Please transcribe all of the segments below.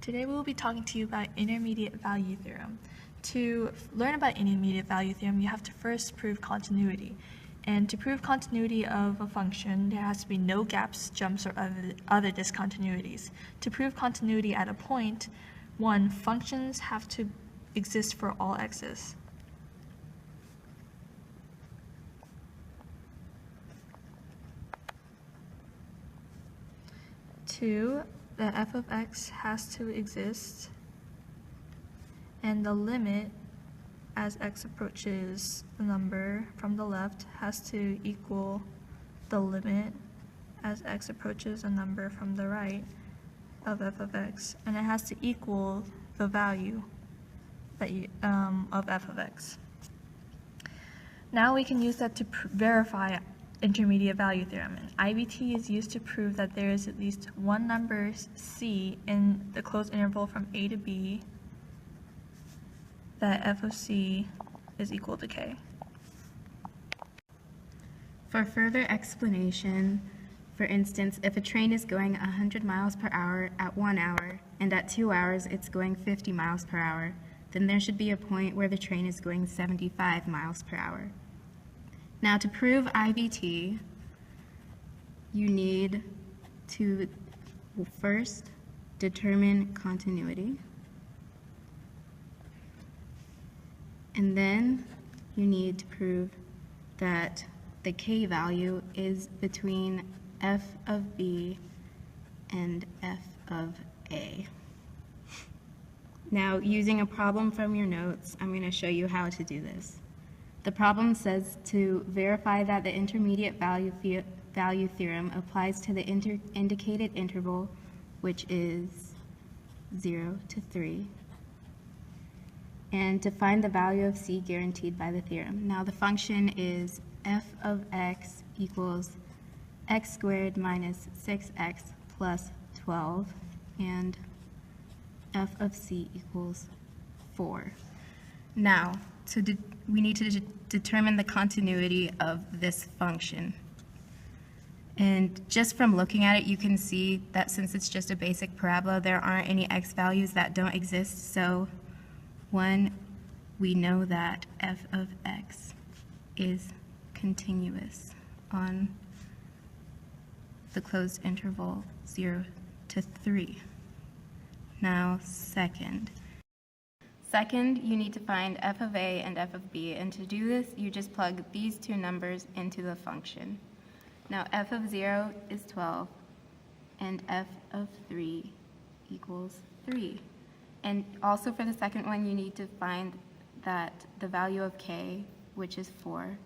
Today we will be talking to you about intermediate value theorem. To learn about intermediate value theorem, you have to first prove continuity. And to prove continuity of a function, there has to be no gaps, jumps, or other discontinuities. To prove continuity at a point, 1, functions have to exist for all x's. Two, the f of x has to exist, and the limit as x approaches the number from the left has to equal the limit as x approaches a number from the right of f of x, and it has to equal the value that of f of x. Now we can use that to verify intermediate value theorem. And IVT is used to prove that there is at least one number c in the closed interval from a to b that f of c is equal to k. For further explanation, for instance, if a train is going 100 miles per hour at 1 hour and at 2 hours it's going 50 miles per hour, then there should be a point where the train is going 75 miles per hour. Now, to prove IVT, you need to first determine continuity, and then you need to prove that the k value is between f of b and f of a. Now, using a problem from your notes, I'm going to show you how to do this. The problem says to verify that the intermediate value theorem applies to the indicated interval, which is 0 to 3, and to find the value of c guaranteed by the theorem. Now the function is f of x equals x squared minus 6x plus 12, and f of c equals 4. Now, we need to determine the continuity of this function. And just from looking at it, you can see that since it's just a basic parabola, there aren't any x values that don't exist. So, 1, we know that f of x is continuous on the closed interval 0 to 3. Now, second, you need to find f of a and f of b, and to do this, you just plug these two numbers into the function. Now, f of 0 is 12, and f of 3 equals 3. And also for the second one, you need to find that the value of k, which is 4,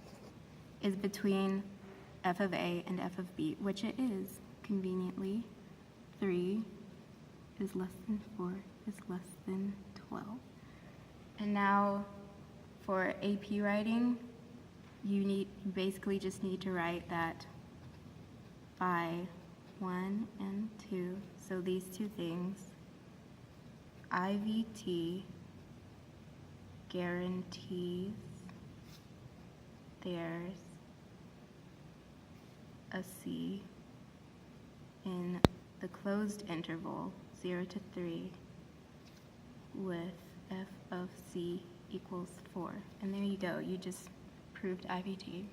is between f of a and f of b, which it is, conveniently. 3 is less than 4 is less than 12. And now for AP writing, you basically just need to write that by 1 and 2, so these two things, IVT guarantees there's a C in the closed interval 0 to 3 with f of c equals 4. And there you go, you just proved IVT.